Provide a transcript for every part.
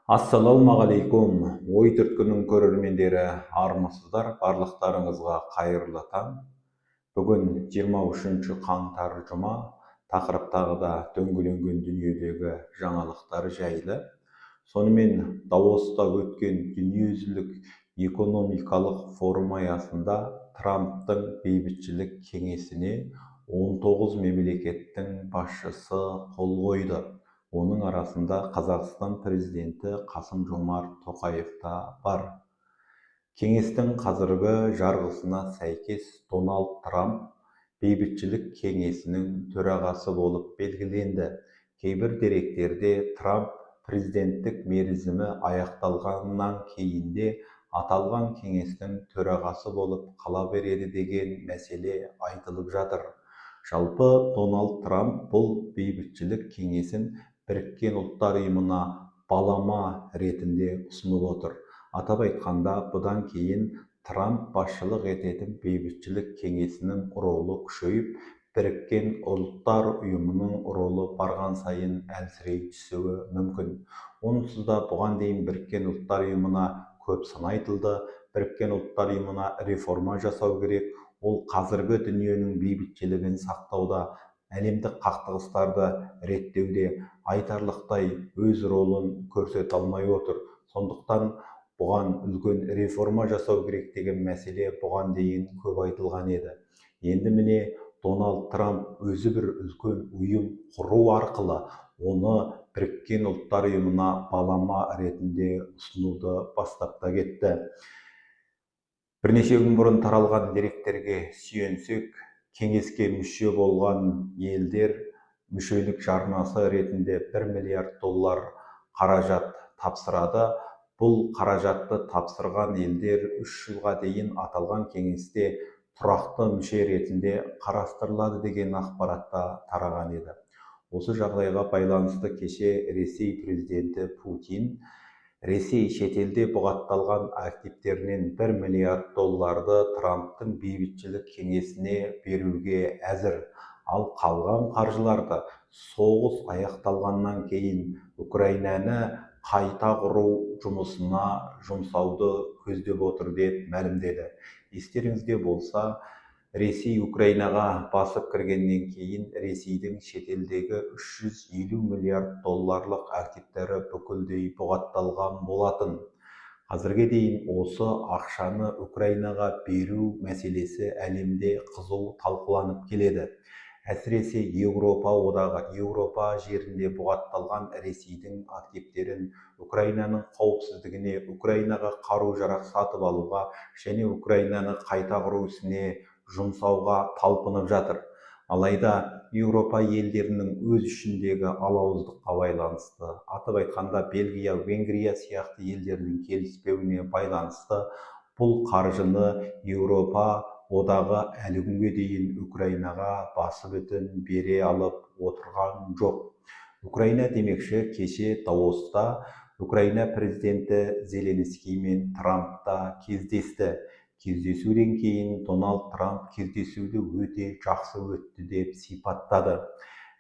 Ассалаумағалейкум, ой түрткінің көрермендері, армысыздар, барлықтарыңызға қайырлы таң. Бүгін 23 қаңтар жұма, тақырып тағы да дөңгеленген дүниедегі жаңалықтар жайлы. Сонымен Давоста өткен дүниежүзілік экономикалық форум аясында Трамптың бейбітшілік кеңесіне 19 мемлекеттің басшысы қол қойды. Оның арасында Қазақстан президенті Қасым-Жомарт Тоқаев та бар. Кеңестің қазіргі жарғысына сәйкес Дональд Трамп бейбітшілік кеңесінің төрағасы болып белгіленді. Кейбір деректерде Трамп президенттік мерзімі аяқталғаннан кейін де аталған кеңестің төрағасы болып қала береді деген мәселе айтылып жатыр. Жалпы Дональд Трамп бұл бейбітшілік кеңесін Біріккен ұлттар ұйымына балама ретінде ұсынып отыр. Атап айтқанда, бұдан кейін Трамп басшылық ететін бейбітшілік кеңесінің ролы күшейіп, Біріккен ұлттар ұйымының ролы барған сайын әлсірей түсуі мүмкін. Онсыз да бұған дейін Біріккен ұлттар ұйымына көп сын айтылды. Біріккен ұлттар ұйымына реформа жасау керек. Ол қазіргі дүниенің бейбітшілігін сақтауда, әлемдік қақтығыстарды реттеуде айтарлықтай өз ролын көрсете алмай отыр. Сондықтан бұған үлкен реформа жасау керек деген мәселе бұған дейін көп айтылған еді. Енді міне Дональд Трамп өзі бір үлкен ұйым құру арқылы оны Біріккен ұлттар ұйымына балама ретінде ұсынуды бастап та кетті. Бірнеше күн бұрын таралған деректерге сүйенсек, кеңеске мүше болған елдер мүшелік жарнасы ретінде 1 миллиард доллар қаражат тапсырады. Бұл қаражатты тапсырған елдер 3 жылға дейін аталған кеңесте тұрақты мүше ретінде қарастырылады деген ақпаратта тараған еді. Осы жағдайға байланысты кеше Ресей президенті Путин Ресей шетелде бұғатталған активтерінен 1 миллиард долларды Трамптың бейбітшілік кеңесіне беруге әзір. Ал қалған қаржыларды соғыс аяқталғаннан кейін Украинаны қайта құру жұмысына жұмсауды көздеп отыр деп мәлімдеді. Естеріңізде болса, Ресей Украинаға басып кіргеннен кейін Ресейдің шетелдегі 350 миллиард долларлық активтері бүкілдей бұғатталған болатын. Қазірге дейін осы ақшаны Украинаға беру мәселесі әлемде қызу талқыланып келеді. Әсіресе Еуропа одағы, Еуропа жерінде бұғатталған Ресейдің активтерін Украинаның қауіпсіздігіне, Украинаға қару-жарақ сатып алуға және Украинаны қайта құру ісіне жұмсауға талпынып жатыр. Алайда Еуропа елдерінің өз ішіндегі алауыздыққа байланысты, атап айтқанда Бельгия, Венгрия сияқты елдердің келіспеуіне байланысты бұл қаржыны Еуропа одағы әлі күнге дейін Украинаға басы бүтін бере алып отырған жоқ. Украина демекші, кеше Давоста Украина президенті Зеленский мен Трампта кездесті. Кездесуден кейін Дональд Трамп кездесуді өте жақсы өтті деп сипаттады.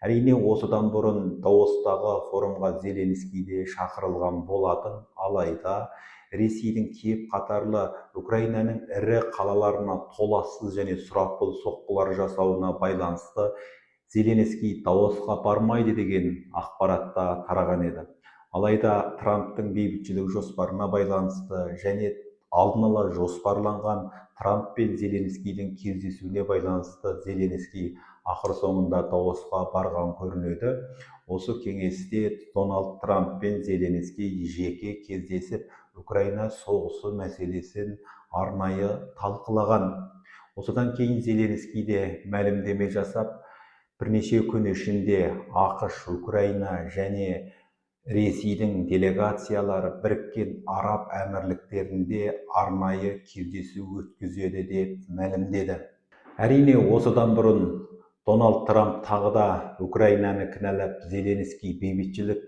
Әрине, осыдан бұрын Давостағы форумға Зеленский де шақырылған болатын, алайда Ресейдің кеп қатарлы Украинаның ірі қалаларына толассыз және сұрапыл соққылар жасауына байланысты Зеленский Давосқа бармайды деген ақпаратта тараған еді. Алайда Трамптың бейбітшілік жоспарына байланысты және алдын ала жоспарланған Трамп пен Зеленскийдің кездесуіне байланысты Зеленский ақыр соңында Давосқа барған көрінеді. Осы кеңесте Дональд Трамп пен Зеленский жеке кездесіп, Украина соғысы мәселесін арнайы талқылаған. Осыдан кейін Зеленский де мәлімдеме жасап, бірнеше күн ішінде ақш, Украина және Ресейдің делегациялары Біріккен Араб Әмірліктерінде арнайы кездесу өткізеді деп мәлімдеді. Әрине, осыдан бұрын Дональд Трамп тағы да Украинаны кінәлап, Зеленский бейбітшілік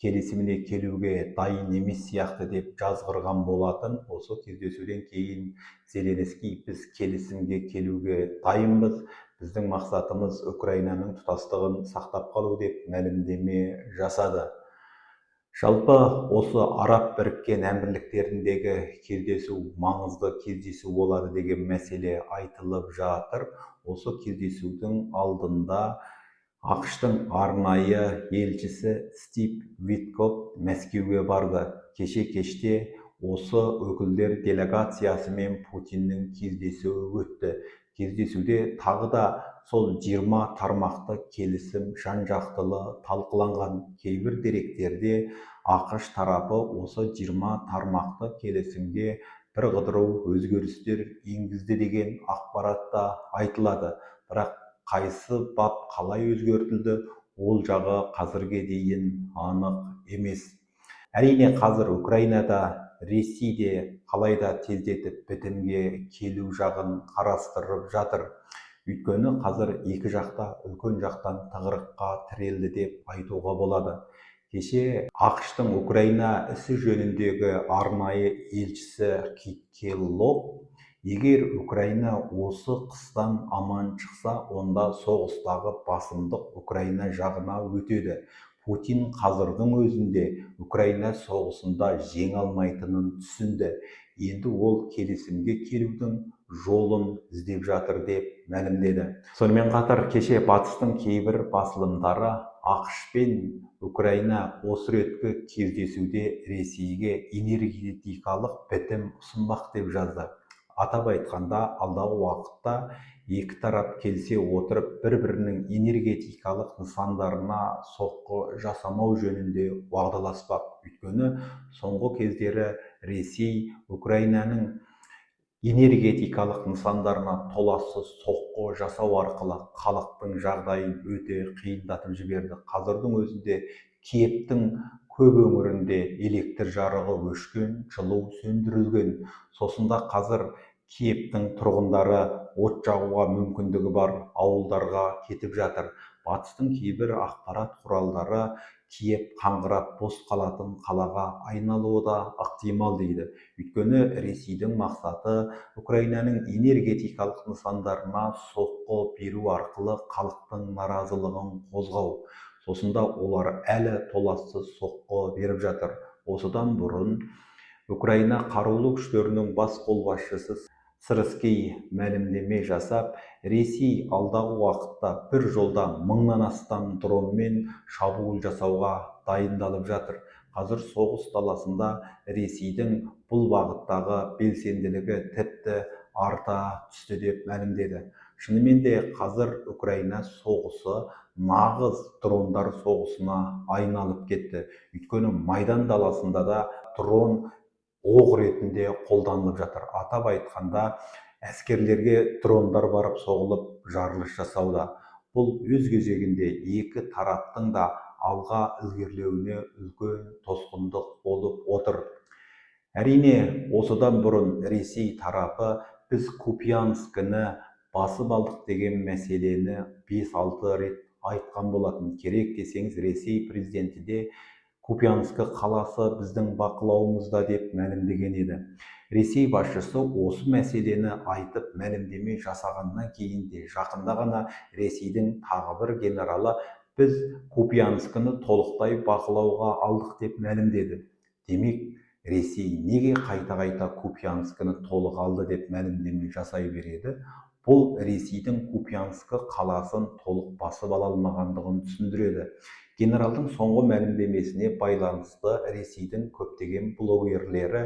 келісіміне келуге дайын емес сияқты деп жазғырған болатын. Осы кездесуден кейін Зеленский біз келісімге келуге дайынбыз, біздің мақсатымыз Украинаның тұтастығын сақтап қалу деп мәлімдеме жасады. Жалпы осы Араб Біріккен Әмірліктеріндегі кездесу маңызды кездесу болады деген мәселе айтылып жатыр. Осы кездесудің алдында ақш-тың арнайы елшісі Стив Виткоф Мәскеуге барды. Кеште осы өкілдер делегациясымен Путиннің кездесуі өтті. Кездесуде тағы да сол 20 тармақты келісім жан-жақтылы талқыланған. Кейбір деректерде ақш тарапы осы 20 тармақты келісімге бірқыдыру өзгерістер енгізді деген ақпарат та айтылады. Бірақ қайсы бап қалай өзгертілді, ол жағы қазірге дейін анық емес. Әрине қазір Украинада, Ресейде қалайда тездетіп бітімге келу жағын қарастырып жатыр. Өйткені қазір екі жақта үлкен жақтан тығырыққа тірелді деп айтуға болады. Кеше ақш-тың Украина ісі жөніндегі арнайы елшісі Кит Келлог, егер Украина осы қыстан аман шықса, онда соғыстағы басымдық Украина жағына өтеді. Путин қазірдің өзінде Украина соғысында жеңе алмайтынын түсінді. Енді ол келісімге келудің жолын іздеп жатыр деп мәлімдеді. Сонымен қатар кеше батыстың кейбір басылымдары ақш пен Украина осы реткі кездесуде Ресейге энергетикалық бітім ұсынбақ деп жазды. Атап айтқанда, алдағы уақытта екі тарап келсе отырып бір-бірінің энергетикалық нысандарына соққы жасамау жөнінде уағдаласпақ. Өйткені соңғы кездері Ресей Украинаның энергетикалық нысандарына толассыз соққы жасау арқылы халықтың жағдайын өте қиындатып жіберді. Қазірдің өзінде Киевтің көп өңірінде электр жарығы өшкен, жылу сөндірілген. Сосында қазір Киевтің тұрғындары от жағуға мүмкіндігі бар ауылдарға кетіп жатыр. Батыстың кейбір ақпарат құралдары Киев қаңғырап бос қалатын қалаға айналуы да ықтимал дейді. Өйткені Ресейдің мақсаты Украинаның энергетикалық нысандарына соққы беру арқылы халықтың наразылығын қозғау. Сосында олар әлі толассыз соққы беріп жатыр. Осыдан бұрын Украина қарулы күштерінің бас қолбасшысы Сырский мәлімдеме жасап, Ресей алдағы уақытта бір жолда 1000-нан астам дронмен шабуыл жасауға дайындалып жатыр. Қазір соғыс даласында Ресейдің бұл бағыттағы белсенділігі тіпті арта түсті деп мәлімдеді. Шынымен де қазір Украина соғысы нағыз дрондар соғысына айналып кетті. Өйткені майдан даласында да дрон оқ ретінде қолданылып жатыр. Атап айтқанда, әскерлерге дрондар барып соғылып жарылыс жасауда. Бұл өз кезегінде екі тараптың да алға ілгерілеуіне үлкен тосқындық болып отыр. Әрине, осыдан бұрын Ресей тарапы біз Купянскіні басып алдық деген мәселені 5-6 рет айтқан болатын. Керек десеңіз, Ресей президенті де Купянскі қаласы біздің бақылауымызда деп мәлімдеген еді. Ресей басшысы осы мәселені айтып мәлімдеме жасағаннан кейін де жақында ғана Ресейдің тағы бір генералы біз Купянскіні толықтай бақылауға алдық деп мәлімдеді. Демек, Ресей неге қайта Купянскіні толық алды деп мәлімдеме жасай береді? Бұл Ресейдің Купянскі қаласын толық басып ала алмағандығын түсіндіреді. Генералдың соңғы мәлімдемесіне байланысты Ресейдің көптеген блогерлері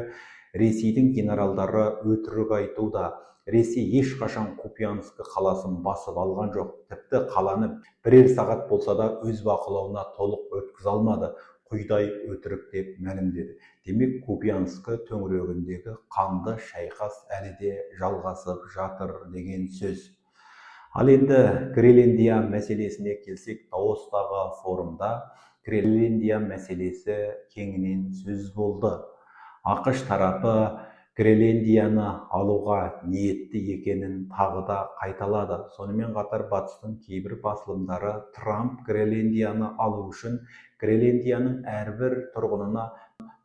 Ресейдің генералдары өтірік айтуда. Ресей ешқашан Купянскі қаласын басып алған жоқ. Тіпті қаланы бірер сағат болса да өз бақылауына толық өткізе алмады. Құйдай өтірік деп мәлімдеді. Демек, Купянскі төңірегіндегі қанды шайқас әлі де жалғасып жатыр деген сөз. Ал енді Гренландия мәселесіне келсек, Давостағы форумда Гренландия мәселесі кеңінен сөз болды. ақш тарапы Гренландияны алуға ниетті екенін тағы да қайталады. Сонымен қатар батыстың кейбір басылымдары Трамп Гренландияны алу үшін Гренландияның әрбір тұрғынына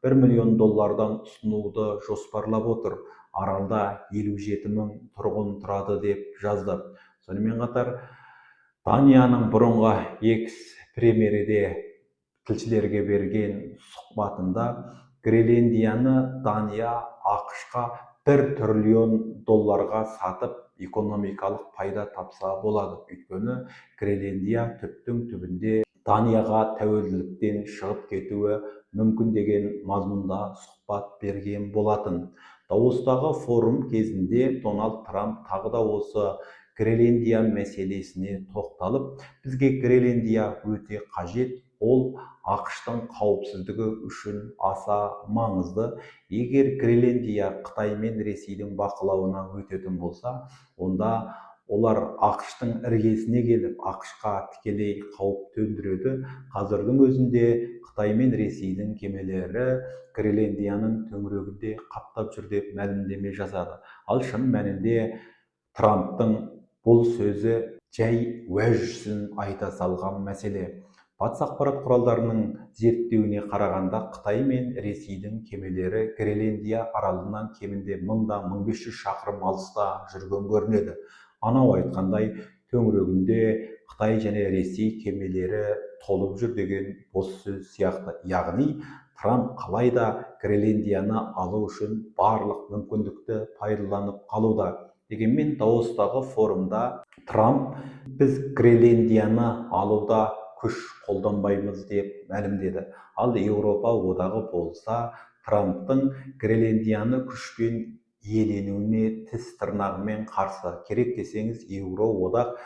$1 миллион ұсынуды жоспарлап отыр. Аралда 57 000 тұрғын тұрады деп жазды. Сонымен қатар Данияның бұрынғы экс-премьері де тілшілерге берген сұхбатында Гренландияны Дания ақш-қа $1 триллион сатып, экономикалық пайда тапса болады. Өйткені Гренландия түптің түбінде Данияға тәуелділіктен шығып кетуі мүмкін деген мазмұнда сұхбат берген болатын. Давостағы форум кезінде Дональд Трамп тағы да осы Гренландия мәселесіне тоқталып, бізге Гренландия өте қажет, ол ақш-тың қауіпсіздігі үшін аса маңызды. Егер Гренландия Қытай мен Ресейдің бақылауына өтетін болса, онда олар ақш-тың іргесіне келіп, ақш-қа тікелей қауіп төндіреді. Қазірдің өзінде Қытай мен Ресейдің кемелері Гренландияның төңірегінде қаптап жүр деп мәлімдеме жасады. Ал шын мәнінде Трамптың бұл сөзі жай уәж үшін айта салған мәселе. Батыс ақпарат құралдарының зерттеуіне қарағанда, Қытай мен Ресейдің кемелері Гренландия аралынан кемінде 1000-1500 шақырым алыста жүрген көрінеді. Анау айтқандай, төңірегінде Қытай және Ресей кемелері толып жүр деген бос сөз сияқты. Яғни, Трамп қалайда Гренландияны алу үшін барлық мүмкіндікті пайдаланып қалуда. Дегенмен Давостағы форумда Трамп біз Гренландияны алуда күш қолданбаймыз деп мәлімдеді. Ал Еуропа одағы болса, Трамптың Гренландияны күшпен иеленуіне тіс тырнағымен қарсы. Керек десеңіз, Еуроодақ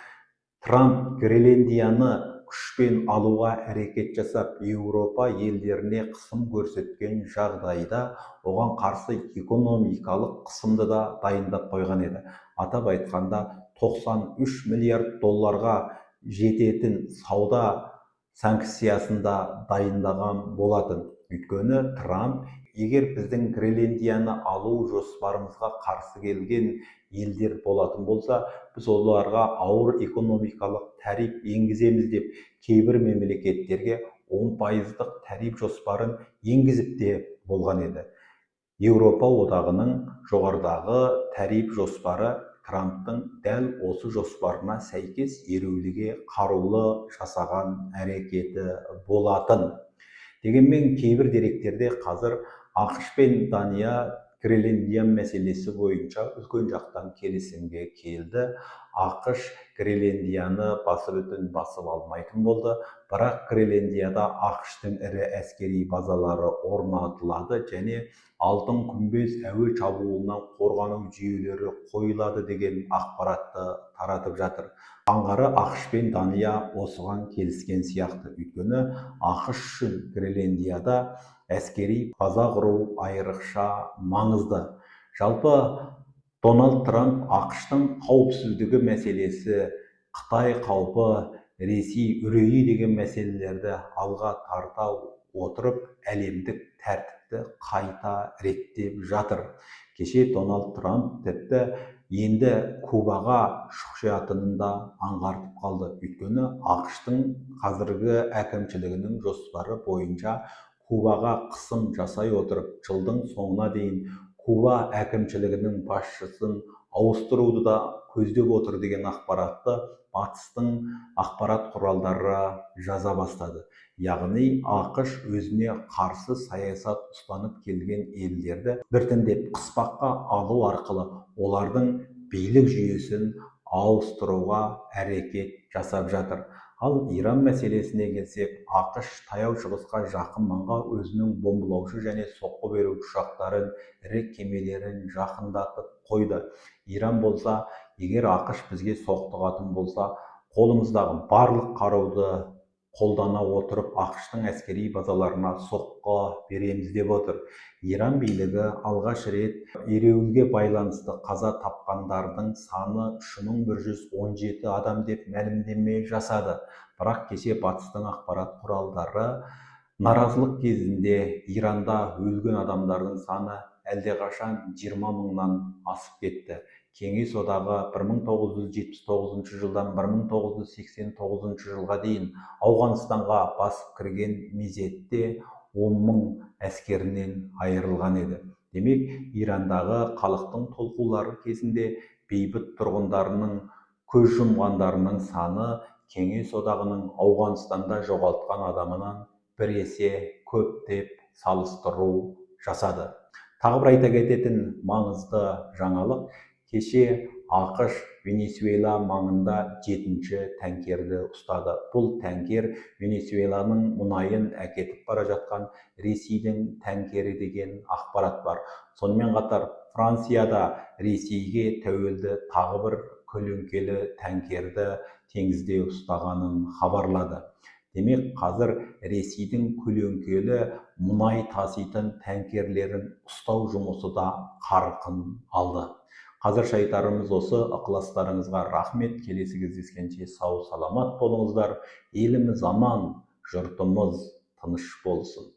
Трамп Гренландияны күшпен алуға әрекет жасап, Еуропа елдеріне қысым көрсеткен жағдайда оған қарсы экономикалық қысымды да дайындап қойған еді. Атап айтқанда, $93 миллиард жететін сауда санкциясында дайындаған болатын. Өйткені Трамп, егер біздің Гренландияны алу жоспарымызға қарсы келген елдер болатын болса, біз оларға ауыр экономикалық тариф енгіземіз деп, кейбір мемлекеттерге 10% тариф жоспарын енгізіп те болған еді. Еуропа одағының жоғарыдағы тариф жоспары Трамптың дәл осы жоспарына сәйкес ереуілге қарулы жасаған әрекеті болатын. Дегенмен кейбір деректерде қазір ақш пен Дания Гренландия мәселесі бойынша үлкен жақтан келісімге келді. ақш Гренландияны басып алмайтын болды, бірақ Гренландияда ақш-тың ірі әскери базалары орнатылады және Алтын күмбез әуе шабуылынан қорғану жүйелері қойылады деген ақпаратты таратып жатыр. Аңғары ақш пен Дания осыған келіскен сияқты. Өйткені ақш үшін Гренландияда әскери база құру айрықша маңызды. Жалпы Дональд Трамп ақш-тың қауіпсіздігі мәселесі, Қытай қаупі, Ресей үрейі деген мәселелерді алға тарта отырып, әлемдік тәртіпті қайта реттеп жатыр. Кеше Дональд Трамп тіпті енді Кубаға шұқшиятынын да аңғартып қалды. Өйткені ақш-тың қазіргі әкімшілігінің жоспары бойынша Кубаға қысым жасай отырып, жылдың соңына дейін Куба әкімшілігінің басшысын ауыстыруды да көздеп отыр деген ақпаратты батыстың ақпарат құралдары жаза бастады. Яғни ақш өзіне қарсы саясат ұстанып келген елдерді біртіндеп қыспаққа алу арқылы олардың билік жүйесін ауыстыруға әрекет жасап жатыр. Ал Иран мәселесіне келсек, ақш таяу шығысқа жақын маңға өзінің бомбалаушы және соққы беру ұшақтарын, ірі кемелерін жақындатып қойды. Иран болса, егер ақш бізге соқтығатын болса, қолымыздағы барлық қаруды қолдана отырып ақш-тың әскери базаларына соққы береміз деп отыр. Иран билігі алғаш рет ереуілге байланысты қаза тапқандардың саны 3117 адам деп мәлімдеме жасады. Бірақ кеше батыстың ақпарат құралдары наразылық кезінде Иранда өлген адамдардың саны әлдеқашан 20 мыңнан асып кетті. Кеңес одағы 1979 жылдан 1989 жылға дейін Ауғанстанға басып кірген мезетте 10 мың әскерінен айырылған еді. Демек, Ирандағы халықтың толқулары кезінде бейбіт тұрғындарының көз жұмғандарының саны Кеңес одағының Ауғанстанда жоғалтқан адамынан бір есе көп деп салыстыру жасады. Тағы бір айта кететін маңызды жаңалық, кеше ақш Венесуэла маңында 7-ші тәңкерді ұстады. Бұл тәңкер Венесуэланың мұнайын әкетіп бара жатқан Ресейдің тәңкері деген ақпарат бар. Сонымен қатар Францияда Ресейге тәуелді тағы бір көлеңкелі тәңкерді теңізде ұстағанын хабарлады. Демек, қазір Ресейдің көлеңкелі мұнай таситын тәңкерлерін ұстау жұмысы да қарқын алды. Қазірше айтарымыз осы. Ықыластарыңызға рахмет. Келесі кездескенше сау саламат болыңыздар. Еліміз аман, жұртымыз тыныш болсын.